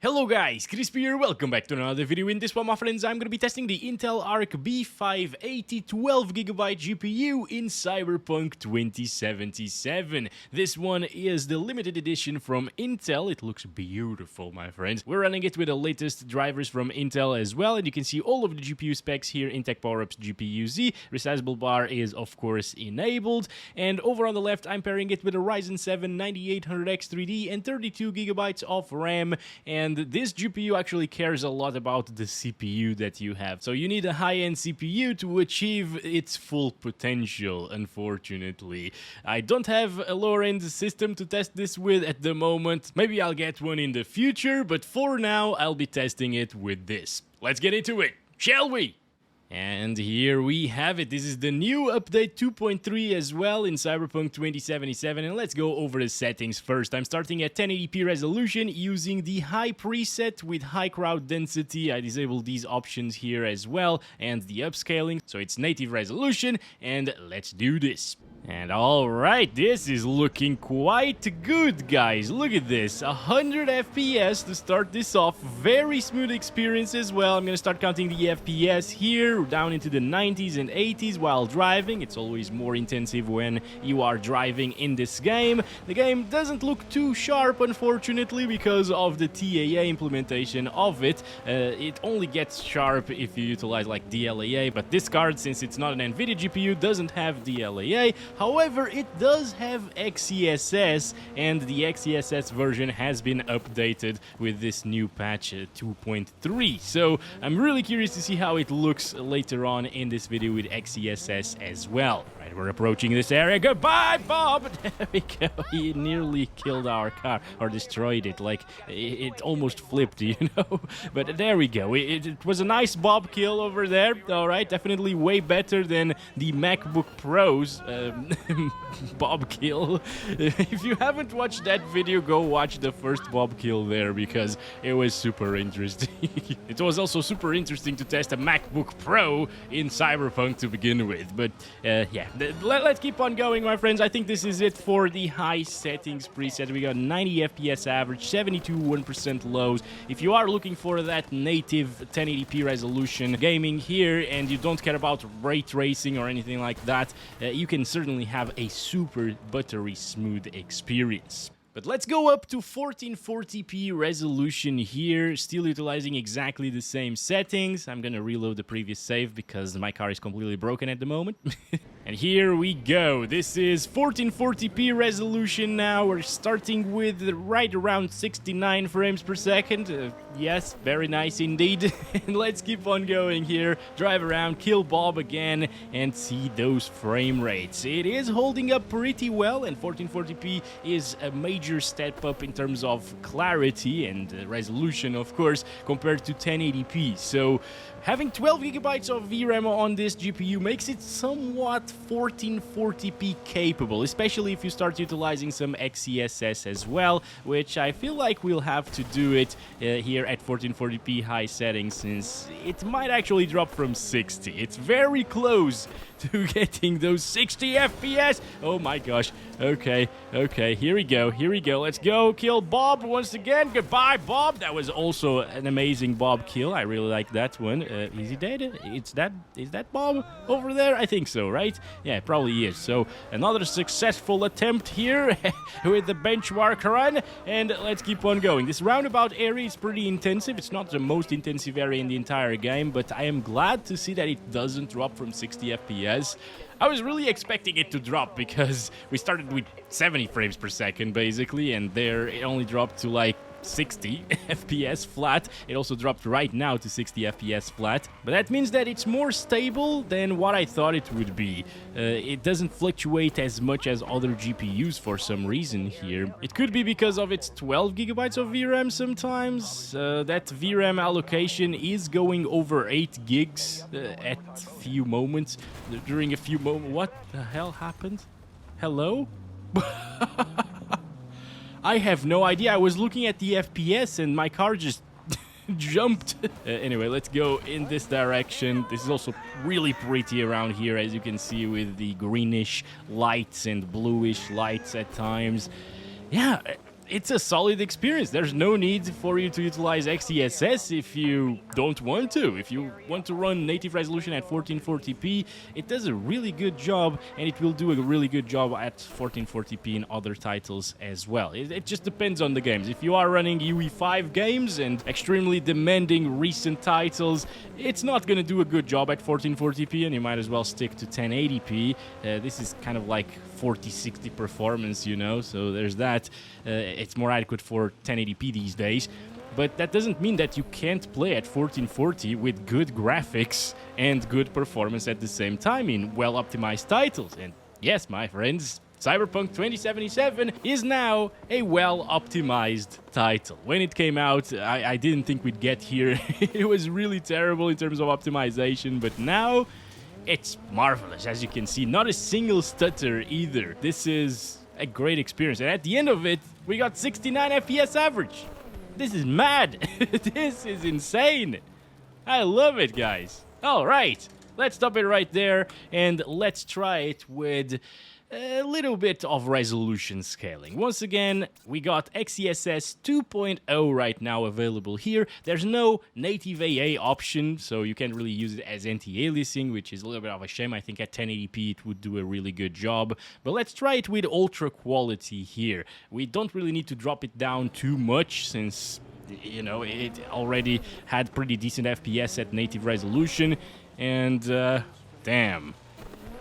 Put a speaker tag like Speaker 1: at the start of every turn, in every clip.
Speaker 1: Hello guys, Crispy here, welcome back to another video. In this one, my friends, I'm going to be testing the Intel ARC B580 12GB GPU in Cyberpunk 2077. This one is the limited edition from Intel. It looks beautiful, my friends. We're running it with the latest drivers from Intel as well, and you can see all of the GPU specs here in Tech Power-Ups GPU-Z. Resizable bar is, of course, enabled, and over on the left, I'm pairing it with a Ryzen 7 9800X 3D and 32GB of RAM, and this GPU actually cares a lot about the CPU that you have. So you need a high-end CPU to achieve its full potential, unfortunately. I don't have a lower-end system to test this with at the moment. Maybe I'll get one in the future, but for now, I'll be testing it with this. Let's get into it, shall we? And here we have it. This is the new update 2.3 as well in Cyberpunk 2077, and let's go over the settings first. I'm starting at 1080p resolution using the high preset with high crowd density. I disabled these options here as well, and the upscaling, so it's native resolution, and let's do this. And alright, this is looking quite good, guys. Look at this, 100 FPS to start this off. Very smooth experience as well. I'm gonna start counting the FPS here, down into the 90s and 80s while driving. It's always more intensive when you are driving in this game. The game doesn't look too sharp, unfortunately, because of the TAA implementation of it. It only gets sharp if you utilize like DLAA, but this card, since it's not an nvidia GPU, doesn't have DLAA. However, it does have XeSS, and the XeSS version has been updated with this new patch 2.3. So I'm really curious to see how it looks later on in this video with XeSS as well. Right, we're approaching this area. Goodbye, Bob! There we go. He nearly killed our car, or destroyed it. Like, it almost flipped, you know? But there we go. It was a nice Bob kill over there. Alright, definitely way better than the MacBook Pro's Bob kill. If you haven't watched that video, go watch the first Bob kill there, because it was super interesting. It was also super interesting to test a MacBook Pro in Cyberpunk to begin with. But yeah, let's keep on going, my friends. I think this is it for the high settings preset. We got 90 FPS average, 72 1% lows. If you are looking for that native 1080p resolution gaming here and you don't care about ray tracing or anything like that, you can certainly have a super buttery smooth experience. But let's go up to 1440p resolution here, still utilizing exactly the same settings. I'm gonna reload the previous save because my car is completely broken at the moment. And here we go. This is 1440p resolution now. We're starting with right around 69 frames per second. Yes, very nice indeed. And let's keep on going here. Drive around, kill Bob again, and see those frame rates. It is holding up pretty well, and 1440p is a major step up in terms of clarity and resolution, of course, compared to 1080p. So having 12GB of VRAM on this GPU makes it somewhat 1440p capable, especially if you start utilizing some XeSS as well, which I feel like we'll have to do it here at 1440p high settings, since it might actually drop from 60. It's very close to getting those 60 FPS. Oh my gosh. Okay, here we go. Let's go kill Bob once again. Goodbye, Bob. That was also an amazing Bob kill. I really like that one. Is he dead? Is that Bob over there? I think so, right? Yeah, it probably is. So another successful attempt here with the benchmark run, and let's keep on going. This roundabout area is pretty intensive. It's not the most intensive area in the entire game, but I am glad to see that it doesn't drop from 60 FPS. I was really expecting it to drop because we started with 70 frames per second basically, and there it only dropped to like 60 FPS flat. It also dropped right now to 60 FPS flat, but that means that it's more stable than what I thought it would be. It doesn't fluctuate as much as other GPUs for some reason here. It could be because of its 12GB of VRAM sometimes. That VRAM allocation is going over 8 gigs at few moments. During a few moments. What the hell happened? Hello? I have no idea. I was looking at the FPS and my car just jumped. Anyway, let's go in this direction. This is also really pretty around here, as you can see, with the greenish lights and bluish lights at times. Yeah, it's a solid experience. There's no need for you to utilize XeSS if you don't want to. If you want to run native resolution at 1440p, it does a really good job, and it will do a really good job at 1440p in other titles as well. It just depends on the games. If you are running UE5 games and extremely demanding recent titles, it's not going to do a good job at 1440p, and you might as well stick to 1080p. This is kind of like 4060 performance, you know, so there's that. It's more adequate for 1080p these days, but that doesn't mean that you can't play at 1440 with good graphics and good performance at the same time in well-optimized titles. And yes, my friends, Cyberpunk 2077 is now a well-optimized title. When it came out, I didn't think we'd get here. It was really terrible in terms of optimization, but now it's marvelous, as you can see. Not a single stutter either. This is a great experience. And at the end of it, we got 69 FPS average. This is mad. This is insane. I love it, guys. All right, let's stop it right there and let's try it with a little bit of resolution scaling. Once again, we got XeSS 2.0 right now available here. There's no native AA option, so you can't really use it as anti-aliasing, which is a little bit of a shame. I think at 1080p it would do a really good job. But let's try it with ultra quality here. We don't really need to drop it down too much since, you know, it already had pretty decent FPS at native resolution. And, damn.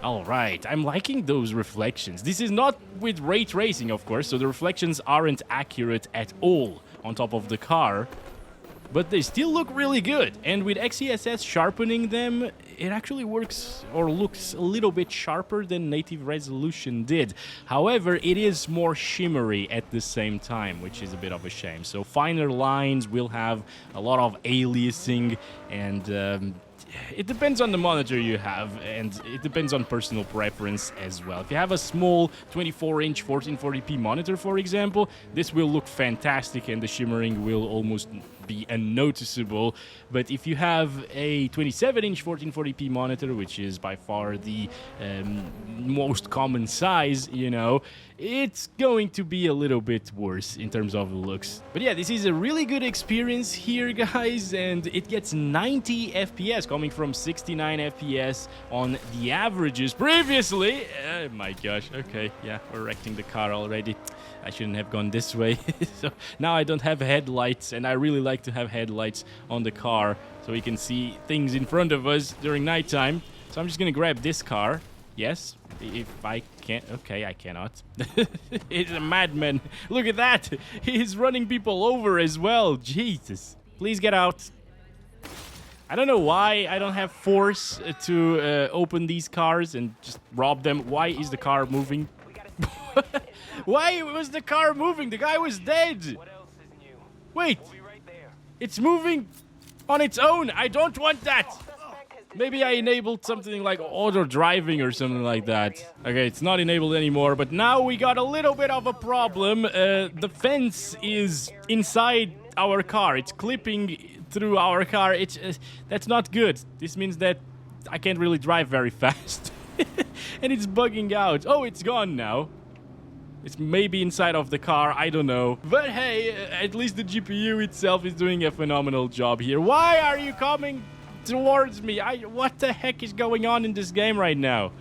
Speaker 1: Alright, I'm liking those reflections. This is not with ray tracing, of course, so the reflections aren't accurate at all on top of the car, but they still look really good. And with XeSS sharpening them, it actually works or looks a little bit sharper than native resolution did. However, it is more shimmery at the same time, which is a bit of a shame. So finer lines will have a lot of aliasing, and it depends on the monitor you have, and it depends on personal preference as well. If you have a small 24-inch 1440p monitor, for example, this will look fantastic and the shimmering will almost be unnoticeable. But if you have a 27-inch 1440p monitor, which is by far the most common size, you know, it's going to be a little bit worse in terms of looks. But yeah, this is a really good experience here, guys, and it gets 90 FPS coming from 69 FPS on the averages previously. Oh my gosh, okay, yeah, we're wrecking the car already. I shouldn't have gone this way. So now I don't have headlights, and I really like to have headlights on the car so we can see things in front of us during nighttime. So I'm just gonna grab this car. Yes, if I can't. Okay, I cannot. He's a madman. Look at that. He's running people over as well. Jesus. Please get out. I don't know why I don't have force to open these cars and just rob them. Why is the car moving? Why was the car moving? The guy was dead. Wait. It's moving on its own. I don't want that. Maybe I enabled something like auto driving or something like that. Okay, it's not enabled anymore, but now we got a little bit of a problem. The fence is inside our car. It's clipping through our car. That's not good. This means that I can't really drive very fast. And it's bugging out. Oh, it's gone now. It's maybe inside of the car, I don't know. But hey, at least the GPU itself is doing a phenomenal job here. Why are you coming towards me? What the heck is going on in this game right now?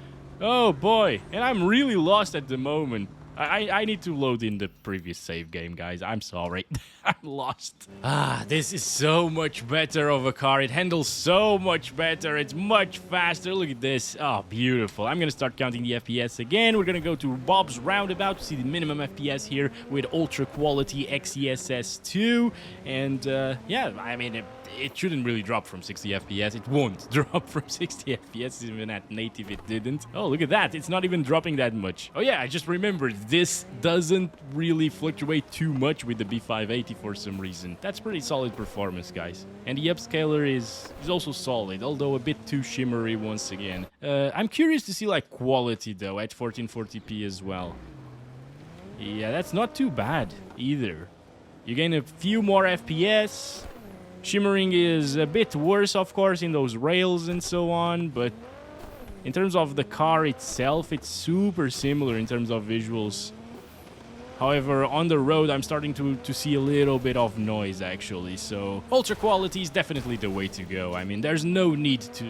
Speaker 1: Oh boy, and I'm really lost at the moment. I need to load in the previous save game, guys. I'm sorry. I'm lost. This is so much better of a car. It handles so much better. It's much faster. Look at this. Oh, beautiful. I'm going to start counting the FPS again. We're going to go to Bob's Roundabout to see the minimum FPS here with ultra quality XeSS 2. And yeah, I mean, it shouldn't really drop from 60 FPS. It won't drop from 60 FPS. Even at native, it didn't. Oh, look at that. It's not even dropping that much. Oh yeah, I just remembered. This doesn't really fluctuate too much with the B580 for some reason. That's pretty solid performance, guys. And the upscaler is also solid, although a bit too shimmery once again. I'm curious to see like quality though at 1440p as well. Yeah, that's not too bad either. You gain a few more FPS. Shimmering is a bit worse, of course, in those rails and so on, but in terms of the car itself, it's super similar in terms of visuals. However, on the road, I'm starting to see a little bit of noise, actually. So ultra quality is definitely the way to go. I mean, there's no need to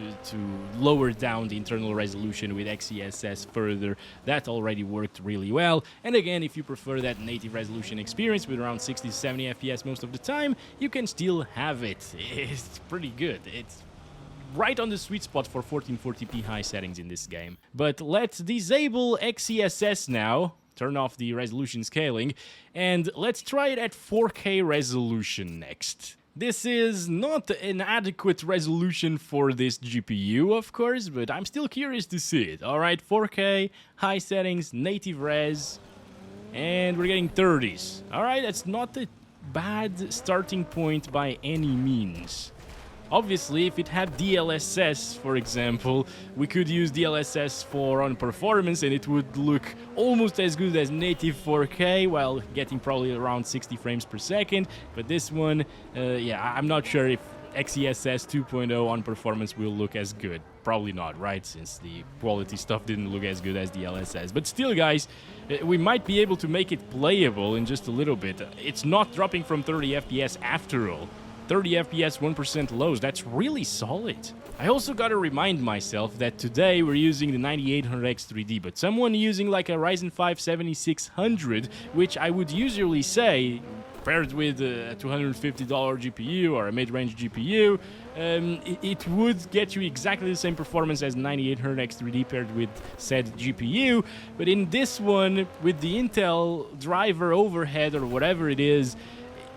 Speaker 1: lower down the internal resolution with XeSS further. That already worked really well. And again, if you prefer that native resolution experience with around 60 to 70 FPS most of the time, you can still have it. It's pretty good. It's right on the sweet spot for 1440p high settings in this game. But let's disable XeSS now. Turn off the resolution scaling, and let's try it at 4K resolution next. This is not an adequate resolution for this GPU, of course, but I'm still curious to see it. Alright, 4K, high settings, native res, and we're getting 30s. Alright, that's not a bad starting point by any means. Obviously, if it had DLSS, for example, we could use DLSS for on performance and it would look almost as good as native 4K while getting probably around 60 frames per second. But this one, yeah, I'm not sure if XeSS 2.0 on performance will look as good. Probably not, right? Since the quality stuff didn't look as good as DLSS. But still, guys, we might be able to make it playable in just a little bit. It's not dropping from 30 FPS after all. 30 FPS, 1% lows, that's really solid. I also gotta remind myself that today we're using the 9800X3D, but someone using like a Ryzen 5 7600, which I would usually say, paired with a $250 GPU or a mid-range GPU, it would get you exactly the same performance as 9800X3D paired with said GPU, but in this one, with the Intel driver overhead or whatever it is,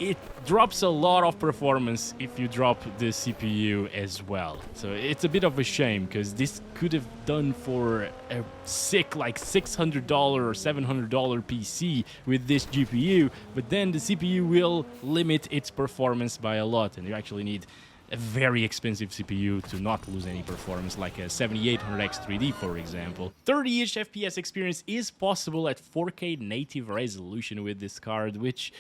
Speaker 1: it drops a lot of performance if you drop the CPU as well. So it's a bit of a shame, because this could have done for a sick like $600 or $700 PC with this GPU, but then the CPU will limit its performance by a lot, and you actually need a very expensive CPU to not lose any performance, like a 7800X3D, for example. 30-ish FPS experience is possible at 4K native resolution with this card, which,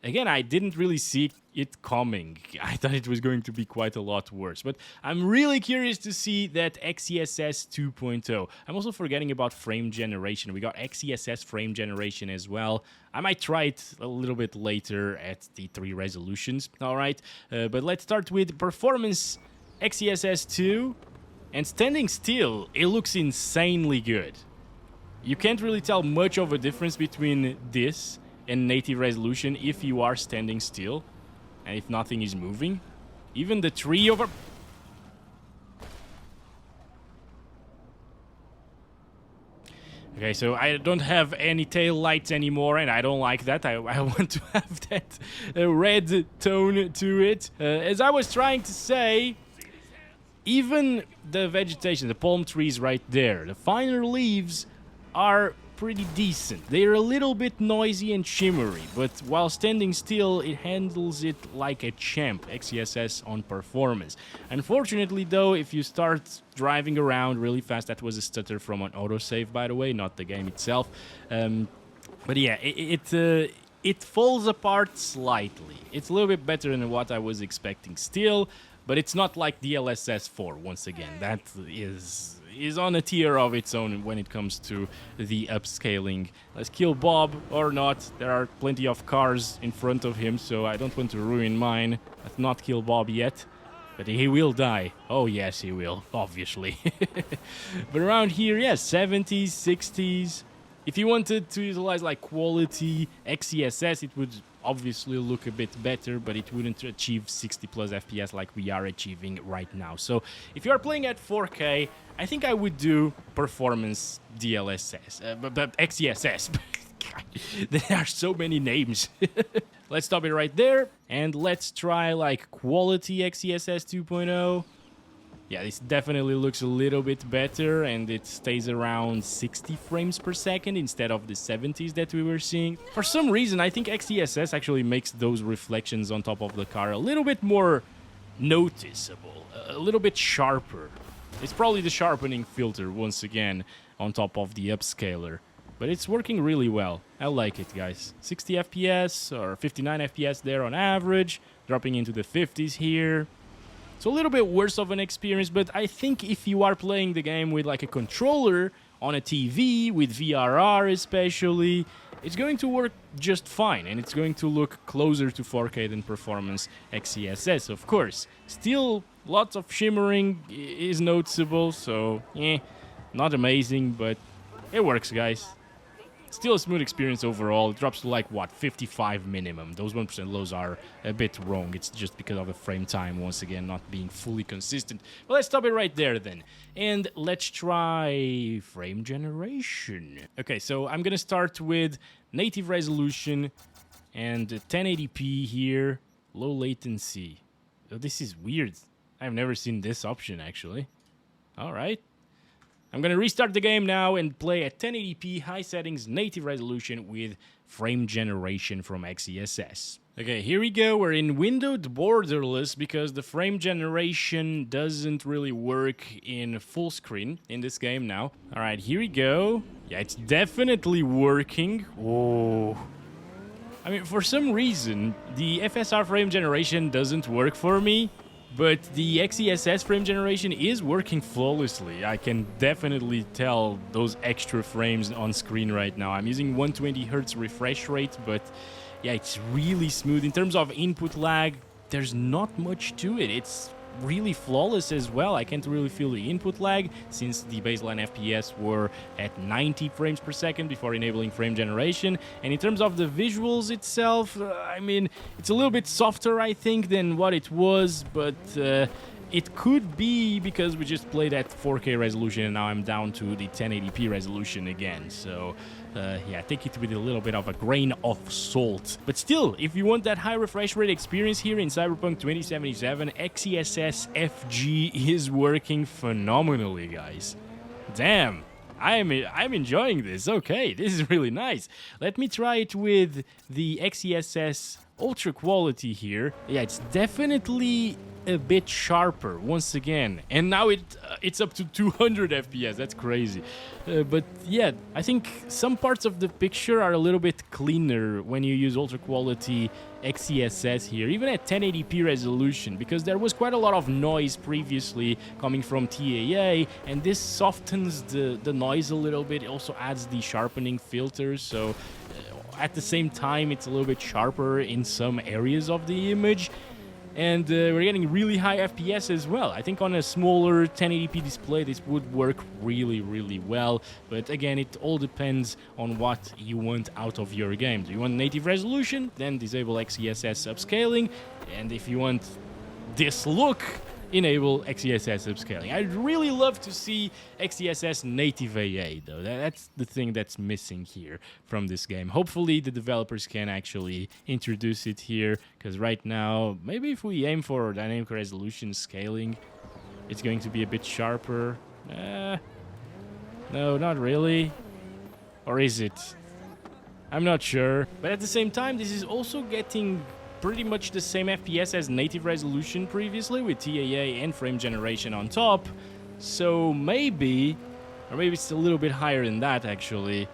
Speaker 1: again, I didn't really see it coming. I thought it was going to be quite a lot worse. But I'm really curious to see that XeSS 2.0. I'm also forgetting about frame generation. We got XeSS frame generation as well. I might try it a little bit later at the 3 resolutions. All right, but let's start with performance XeSS 2. And standing still, it looks insanely good. You can't really tell much of a difference between this and native resolution if you are standing still and if nothing is moving. Even the tree over... Okay, so I don't have any tail lights anymore, and I don't like that. I want to have that red tone to it. As I was trying to say, even the vegetation, the palm trees right there, the finer leaves are pretty decent. They're a little bit noisy and shimmery, but while standing still, it handles it like a champ. XeSS on performance. Unfortunately, though, if you start driving around really fast, that was a stutter from an autosave, by the way, not the game itself. But yeah, it falls apart slightly. It's a little bit better than what I was expecting still, but it's not like DLSS 4, once again. That is on a tier of its own when it comes to the upscaling. Let's kill Bob, or not. There are plenty of cars in front of him, so I don't want to ruin mine. Let's not kill Bob yet, but he will die. Oh yes, he will, obviously. But around here, yes, 70s, 60s. If you wanted to utilize like quality XeSS, it would obviously look a bit better, but it wouldn't achieve 60 plus FPS like we are achieving right now. So if you are playing at 4K, I think I would do performance DLSS, but XeSS. There are so many names. Let's stop it right there, and let's try like quality XeSS 2.0. Yeah, this definitely looks a little bit better, and it stays around 60 frames per second instead of the 70s that we were seeing. For some reason, I think XeSS actually makes those reflections on top of the car a little bit more noticeable, a little bit sharper. It's probably the sharpening filter, once again, on top of the upscaler. But it's working really well. I like it, guys. 60 FPS or 59 FPS there on average, dropping into the 50s here. It's a little bit worse of an experience, but I think if you are playing the game with like a controller on a TV with VRR especially, it's going to work just fine, and it's going to look closer to 4K than performance XeSS, of course. Still, lots of shimmering is noticeable, so not amazing, but it works, guys. Still a smooth experience overall. It drops to like, what, 55 minimum. Those 1% lows are a bit wrong. It's just because of the frame time, once again, not being fully consistent. But let's stop it right there then. And let's try frame generation. Okay, so I'm gonna start with native resolution and 1080p here. Low latency. Oh, this is weird. I've never seen this option, actually. Alright. I'm gonna restart the game now and play at 1080p high settings native resolution with frame generation from XeSS. Okay, here we go. We're in windowed borderless because the frame generation doesn't really work in full screen in this game now. Alright, here we go. Yeah, it's definitely working. Oh. I mean, for some reason, the FSR frame generation doesn't work for me. But the XeSS frame generation is working flawlessly. I can definitely tell those extra frames on screen right now. I'm using 120 Hz refresh rate, but yeah, it's really smooth. In terms of input lag, there's not much to it. It's really flawless as well. I can't really feel the input lag since the baseline FPS were at 90 frames per second before enabling frame generation. And in terms of the visuals itself, I mean, it's a little bit softer, I think, than what it was, but it could be because we just played at 4K resolution and now I'm down to the 1080p resolution again. So yeah, take it with a little bit of a grain of salt. But still, if you want that high refresh rate experience here in Cyberpunk 2077, XeSS FG is working phenomenally, guys. Damn, I'm enjoying this. Okay, this is really nice. Let me try it with the XeSS Ultra Quality here. Yeah, it's definitely a bit sharper once again, and now it's up to 200 FPS. That's crazy. But yeah, I think some parts of the picture are a little bit cleaner when you use ultra quality XeSS here, even at 1080p resolution, because there was quite a lot of noise previously coming from TAA, and this softens the noise a little bit. It also adds the sharpening filter, so at the same time it's a little bit sharper in some areas of the image. And we're getting really high FPS as well. I think on a smaller 1080p display this would work really, really well. But again, it all depends on what you want out of your game. Do you want native resolution? Then disable XeSS upscaling. And if you want this look, enable XeSS upscaling. I'd really love to see XeSS native AA though. That's the thing that's missing here from this game. Hopefully the developers can actually introduce it here, because right now, maybe if we aim for dynamic resolution scaling, it's going to be a bit sharper. No, not really. Or is it? I'm not sure. But at the same time, this is also getting pretty much the same FPS as native resolution previously, with TAA and frame generation on top. So maybe, or maybe it's a little bit higher than that actually,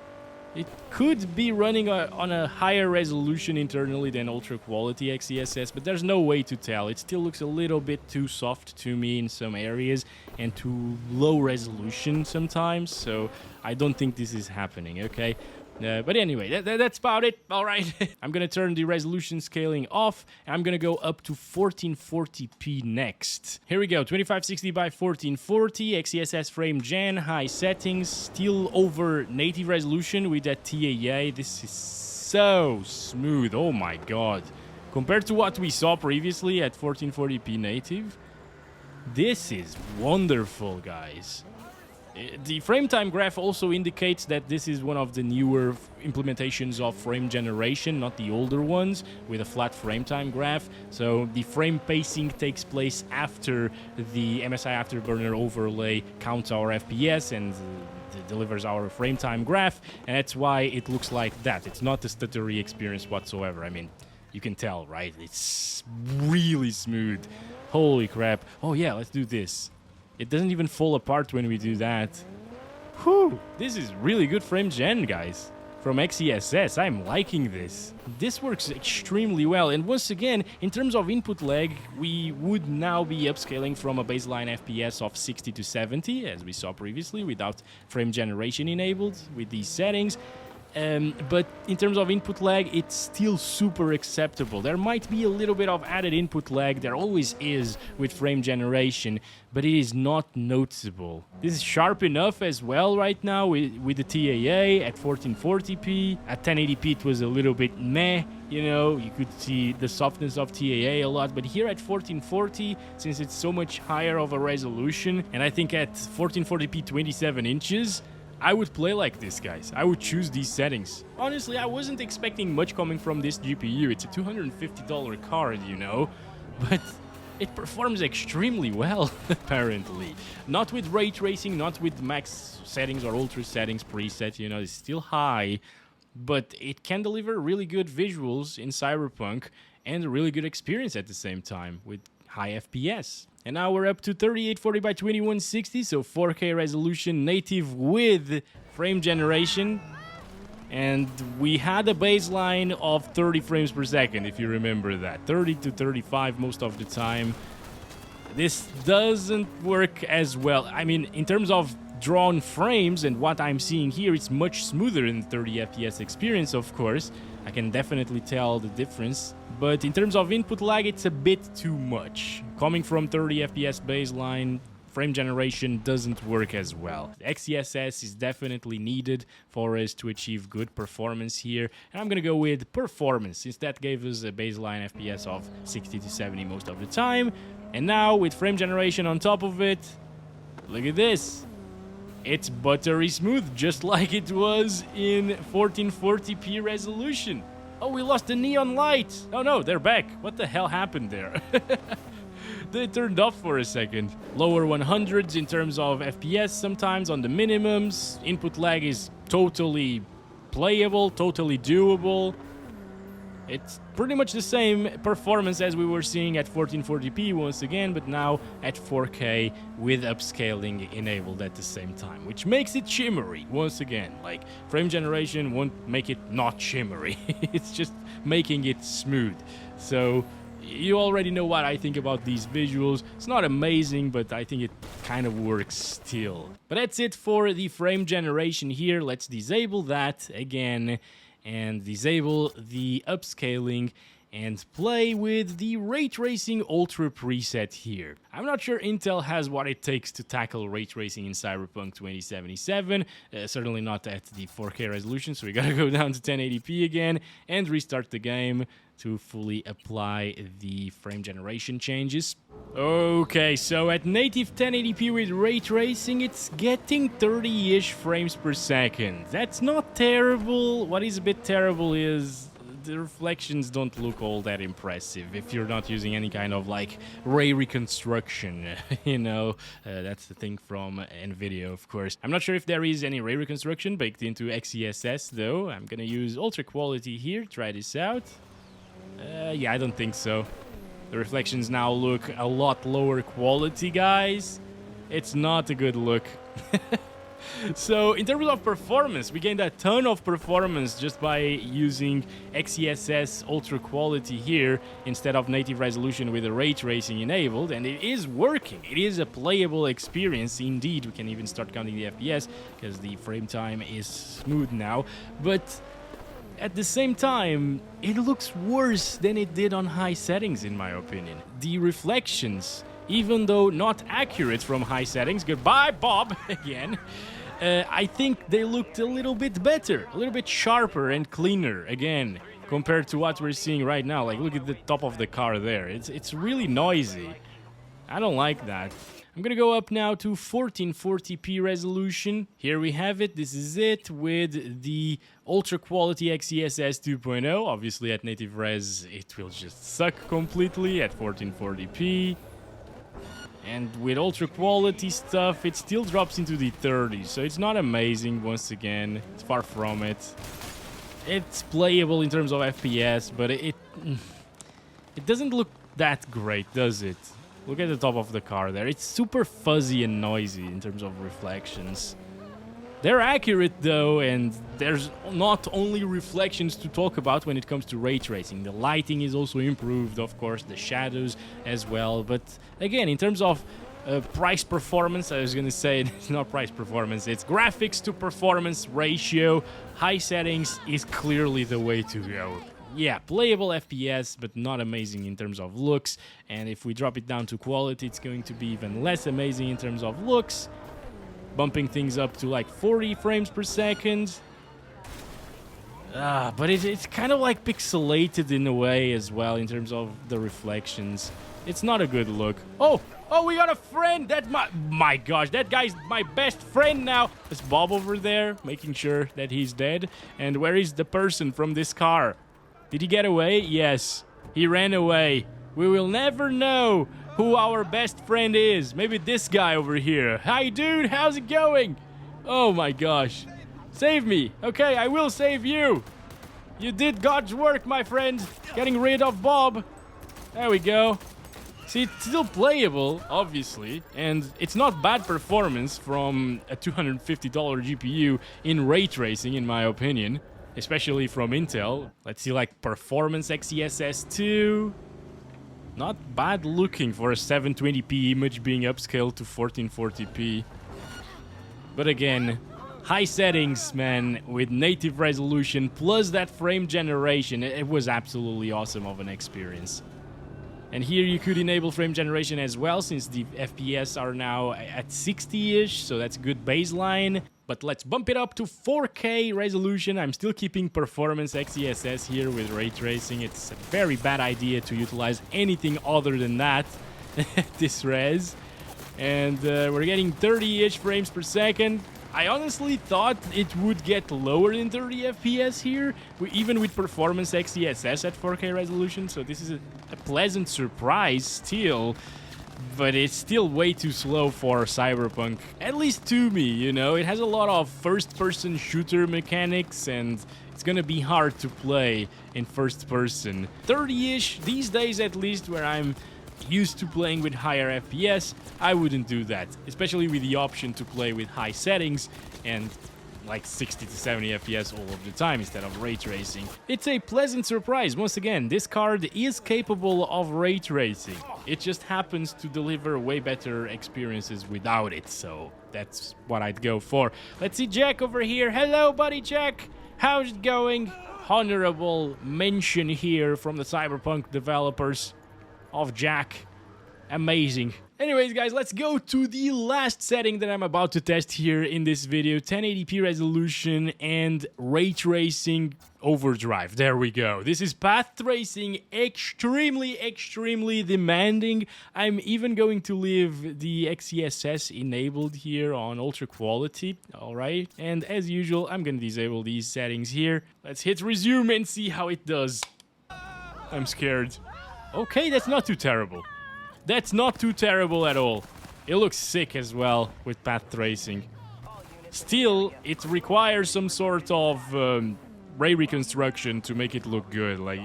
Speaker 1: it could be running on a higher resolution internally than ultra quality XeSS, but there's no way to tell. It still looks a little bit too soft to me in some areas and too low resolution sometimes, so I don't think this is happening, okay? But anyway, that's about it. All right. I'm going to turn the resolution scaling off. And I'm going to go up to 1440p next. Here we go. 2560 by 1440. XeSS frame gen. High settings. Still over native resolution with that TAA. This is so smooth. Oh my god. Compared to what we saw previously at 1440p native, this is wonderful, guys. The frame time graph also indicates that this is one of the newer implementations of frame generation, not the older ones, with a flat frame time graph. So the frame pacing takes place after the MSI Afterburner overlay counts our FPS and delivers our frame time graph, and that's why it looks like that. It's not a stuttery experience whatsoever. I mean, you can tell, right? It's really smooth. Holy crap. Oh yeah, let's do this. It doesn't even fall apart when we do that. Whew, this is really good frame gen, guys. from XeSS. I'm liking this. This works extremely well, and once again, in terms of input lag, we would now be upscaling from a baseline FPS of 60 to 70, as we saw previously, without frame generation enabled with these settings. But in terms of input lag, it's still super acceptable. There might be a little bit of added input lag, there always is with frame generation, but it is not noticeable. This is sharp enough as well right now with the TAA at 1440p. At 1080p it was a little bit meh, you know, you could see the softness of TAA a lot, but here at 1440, since it's so much higher of a resolution, and I think at 1440p 27 inches, I would play like this, guys. I would choose these settings. Honestly, I wasn't expecting much coming from this GPU. It's a $250 card, you know, but it performs extremely well, apparently. Not with ray tracing, not with max settings or ultra settings preset, you know, it's still high, but it can deliver really good visuals in Cyberpunk and a really good experience at the same time with high FPS. And now we're up to 3840 by 2160, so 4K resolution native with frame generation. And we had a baseline of 30 frames per second, if you remember that. 30 to 35 most of the time. This doesn't work as well. I mean, in terms of drawn frames and what I'm seeing here, it's much smoother in 30 FPS experience, of course. I can definitely tell the difference. But in terms of input lag, it's a bit too much. Coming from 30 FPS baseline, frame generation doesn't work as well. XeSS is definitely needed for us to achieve good performance here. And I'm gonna go with performance, since that gave us a baseline FPS of 60 to 70 most of the time. And now with frame generation on top of it, look at this. It's buttery smooth, just like it was in 1440p resolution. Oh, we lost the neon light. Oh no, they're back. What the hell happened there? They turned off for a second. Lower 100s in terms of FPS sometimes on the minimums. Input lag is totally playable, totally doable. It's pretty much the same performance as we were seeing at 1440p once again, but now at 4K with upscaling enabled at the same time, which makes it shimmery once again. Like, frame generation won't make it not shimmery, it's just making it smooth. So you already know what I think about these visuals. It's not amazing, but I think it kind of works still. But that's it for the frame generation here. Let's disable that again and disable the upscaling and play with the ray tracing ultra preset here. I'm not sure Intel has what it takes to tackle ray tracing in Cyberpunk 2077, certainly not at the 4K resolution, so we gotta go down to 1080p again and restart the game to fully apply the frame generation changes. Okay, so at native 1080p with ray tracing, it's getting 30-ish frames per second. That's not terrible. What is a bit terrible is the reflections don't look all that impressive if you're not using any kind of like ray reconstruction, you know. That's the thing from nvidia, of course. I'm not sure if there is any ray reconstruction baked into XeSS though. I'm gonna use ultra quality here, try this out. Yeah, I don't think so. The reflections now look a lot lower quality, guys. It's not a good look. So, in terms of performance, we gained a ton of performance just by using XeSS Ultra Quality here instead of native resolution with the ray tracing enabled, and it is working. It is a playable experience indeed. We can even start counting the FPS because the frame time is smooth now, but at the same time, it looks worse than it did on high settings, in my opinion. The reflections, even though not accurate from high settings, goodbye Bob again, I think they looked a little bit better, a little bit sharper and cleaner again compared to what we're seeing right now. Like, look at the top of the car there. It's really noisy. I don't like that. I'm gonna go up now to 1440p resolution. Here we have it. This is it with the ultra quality XeSS 2.0. Obviously at native res it will just suck completely at 1440p. And with ultra quality stuff, it still drops into the 30s, so it's not amazing once again. It's far from it. It's playable in terms of FPS, but it doesn't look that great, does it? Look at the top of the car there. It's super fuzzy and noisy in terms of reflections. They're accurate though, and there's not only reflections to talk about when it comes to ray tracing. The lighting is also improved, of course, the shadows as well. But again, in terms of price performance, I was gonna say it's not price performance, it's graphics to performance ratio. High settings is clearly the way to go. Yeah, playable FPS, but not amazing in terms of looks. And if we drop it down to quality, it's going to be even less amazing in terms of looks. Bumping things up to like 40 frames per second. But it's kind of like pixelated in a way as well in terms of the reflections. It's not a good look. Oh, we got a friend. That's my gosh, that guy's my best friend now. There's Bob over there, making sure that he's dead. And where is the person from this car? Did he get away? Yes, he ran away. We will never know who our best friend is. Maybe this guy over here. Hi, dude. How's it going? Oh, my gosh. Save me. Okay, I will save you. You did God's work, my friend. Getting rid of Bob. There we go. See, it's still playable, obviously. And it's not bad performance from a $250 GPU in ray tracing, in my opinion. Especially from Intel. Let's see, like, performance XeSS 2. Not bad looking for a 720p image being upscaled to 1440p. But again, high settings, man, with native resolution plus that frame generation, it was absolutely awesome of an experience. And here you could enable frame generation as well, since the FPS are now at 60-ish, so that's a good baseline. But let's bump it up to 4K resolution. I'm still keeping performance XeSS here with ray tracing. It's a very bad idea to utilize anything other than that at this res. And we're getting 30-ish frames per second. I honestly thought it would get lower than 30 FPS here, even with performance XeSS at 4K resolution. So this is a pleasant surprise still. But it's still way too slow for Cyberpunk, at least to me, you know. It has a lot of first-person shooter mechanics, and it's gonna be hard to play in first person. 30-ish, these days at least, where I'm used to playing with higher FPS, I wouldn't do that, especially with the option to play with high settings and like 60 to 70 FPS all of the time instead of ray tracing. It's a pleasant surprise. Once again, this card is capable of ray tracing. It just happens to deliver way better experiences without it, so that's what I'd go for. Let's see Jack over here. Hello, buddy Jack. How's it going? Honorable mention here from the Cyberpunk developers of Jack. Amazing. Anyways, guys, let's go to the last setting that I'm about to test here in this video. 1080p resolution and ray tracing overdrive. There we go. This is path tracing, extremely demanding. I'm even going to leave the XeSS enabled here on ultra quality. All right. And as usual, I'm going to disable these settings here. Let's hit resume and see how it does. I'm scared. Okay, that's not too terrible. That's not too terrible at all. It looks sick as well with path tracing. Still, it requires some sort of ray reconstruction to make it look good. Like,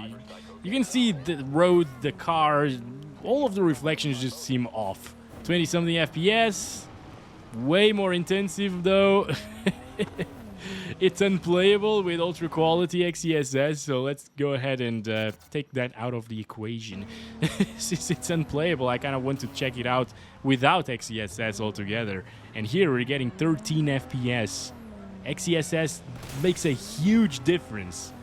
Speaker 1: you can see the road, the cars, all of the reflections just seem off. 20-something FPS. Way more intensive though. It's unplayable with ultra quality XeSS, so let's go ahead and take that out of the equation. Since it's unplayable, I kind of want to check it out without XeSS altogether. And here we're getting 13 FPS. XeSS makes a huge difference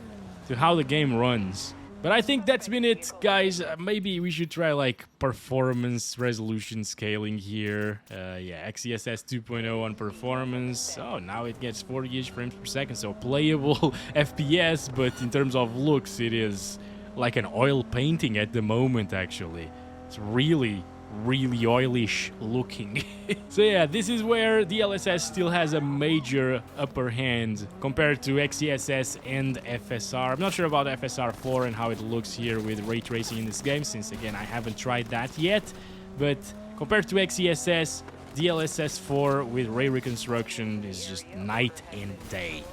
Speaker 1: to how the game runs. But I think that's been it, guys. Maybe we should try like performance resolution scaling here. Yeah, XeSS 2.0 on performance. Oh, now it gets 40-ish frames per second, so playable FPS, but in terms of looks, it is like an oil painting at the moment, actually. It's really oilish looking. So yeah, this is where DLSS still has a major upper hand compared to XeSS and FSR. I'm not sure about FSR 4 and how it looks here with ray tracing in this game, since again I haven't tried that yet, but compared to XeSS, DLSS 4 with ray reconstruction is just night and day.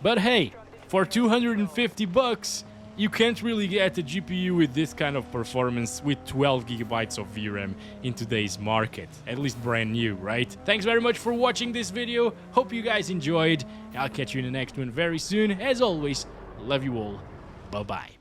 Speaker 1: But hey, for $250, you can't really get a GPU with this kind of performance with 12GB of VRAM in today's market, at least brand new, right? Thanks very much for watching this video, hope you guys enjoyed. I'll catch you in the next one very soon. As always, love you all, bye bye.